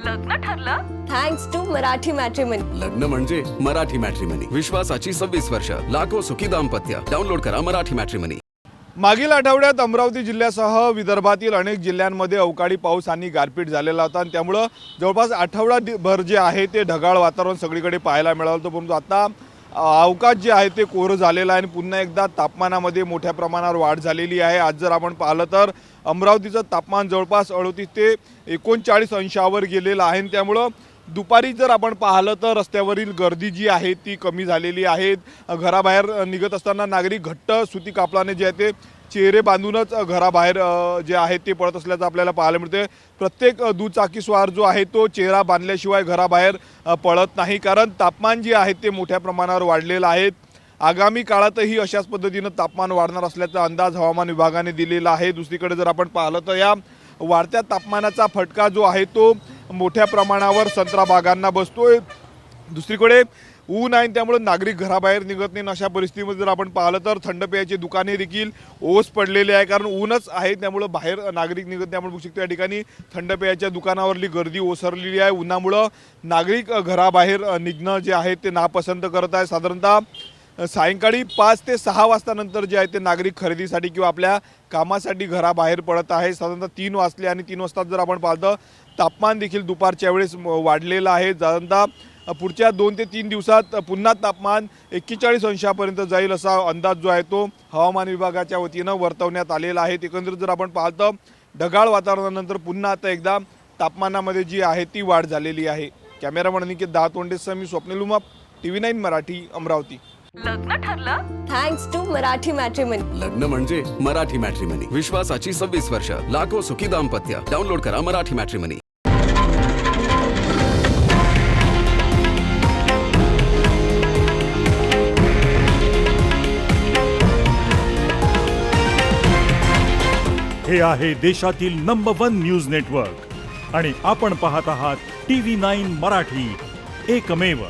लग्न ठरलं thanks to Marathi matrimony. लग्न म्हणजे मराठी मॅट्रिमनी, विश्वासाची 26 वर्ष, लाखो सुखी दाम्पत्य। डाउनलोड करा मराठी मॅट्रिमनी। मागील आठवड्यात अमरावती जिल्ह्यासह विदर्भातील अनेक जिल्ह्यांमध्ये अवकाळी पाऊस आणि गारपीट झालेला होता आणि त्यामुळे जवळपास आठवडाभर जे आहे ते ढगाळ वातावरण सगळीकडे पाहायला मिळालं होतं। परंतु आता अवकाश जे आहे ते कोरं झालेलं आहे आणि पुन्हा एकदा तापमानामध्ये मोठ्या प्रमाणावर वाढ झालेली आहे। आज जर आपण पाहिलं तर अमरावतीचं तापमान जवळपास 38 ते 39 अंशावर गेलेलं आहे। त्यामुळं दुपारी जर आपण पाहिलं तर रस्त्यावरील गर्दी जी आहे ती कमी झालेली आहे। घराबाहेर निघत असताना नागरिक घट्ट सुती कापडाने जे आहे ते चेहरे बांधूनच घराबाहेर जे आहे ते पडत असल्याचं आपल्याला पाहायला मिळते। प्रत्येक दुचाकीस्वार जो आहे तो चेहरा बांधल्याशिवाय घराबाहेर पडत नाही, कारण तापमान जे आहे ते मोठ्या प्रमाणावर वाढलेलं आहे। आगामी काळातही अशाच पद्धतीनं तापमान वाढणार असल्याचा अंदाज हवामान विभागाने दिलेला आहे। दुसरीकडे जर आपण पाहिलं तर या वाढत्या तापमानाचा फटका जो आहे तो मोठ्या प्रमाणावर संत्रा बागांना बसतोय। दुसरीकडे ऊन आहे त्यामुळे नागरिक घराबाहेर निघत नाही। अशा परिस्थितीमध्ये जर आपण पाहिलं तर थंड पेयाची दुकाने देखील ओस पडलेली आहे, कारण ऊनच आहे त्यामुळे बाहेर नागरिक निघत त्यामुळे बघू शकतो या ठिकाणी थंड पेयाच्या दुकानावरली गर्दी ओसरलेली आहे। उन्हामुळे नागरिक घराबाहेर निघणं जे आहे ते नापसंत करत आहे। साधारणतः सायंकाळी 5 ते 6 वाजतानंतर जे आहे ते नागरिक खरेदीसाठी किंवा आपल्या कामासाठी घराबाहेर पडत आहे। साधारणतः 3 वाजले आणि 3 वाजता जर आपण पाहतो तापमान देखील दुपारच्या वेळेस वाढलेलं आहे। साधारणतः पुढच्या 2 ते 3 दिवसात पुन्हा तापमान 41 अंशापर्यंत जाईल असा अंदाज जो आहे तो हवामान विभागाच्या वतीनं वर्तवण्यात आलेला आहे। एकंदरीत जर आपण पाहतो ढगाळ वातावरणानंतर पुन्हा आता एकदा तापमानामध्ये जी आहे ती वाढ झालेली आहे। कॅमेरामन अनिकेत दातोंडेसह मी स्वप्नील उमाप, TV9 मराठी, अमरावती। लग्न ठरलं थँक्स टू मराठी मॅट्रिमनी। लग्न म्हणजे मराठी मॅट्रिमनी, विश्वासाची 26 वर्ष, लाखो सुखी दाम्पत्य। डाउनलोड करा मराठी मॅट्रिमनी। हे आहे देशातील नंबर 1 न्यूज नेटवर्क आणि आपण पाहत आहात TV9 मराठी, एकमेव।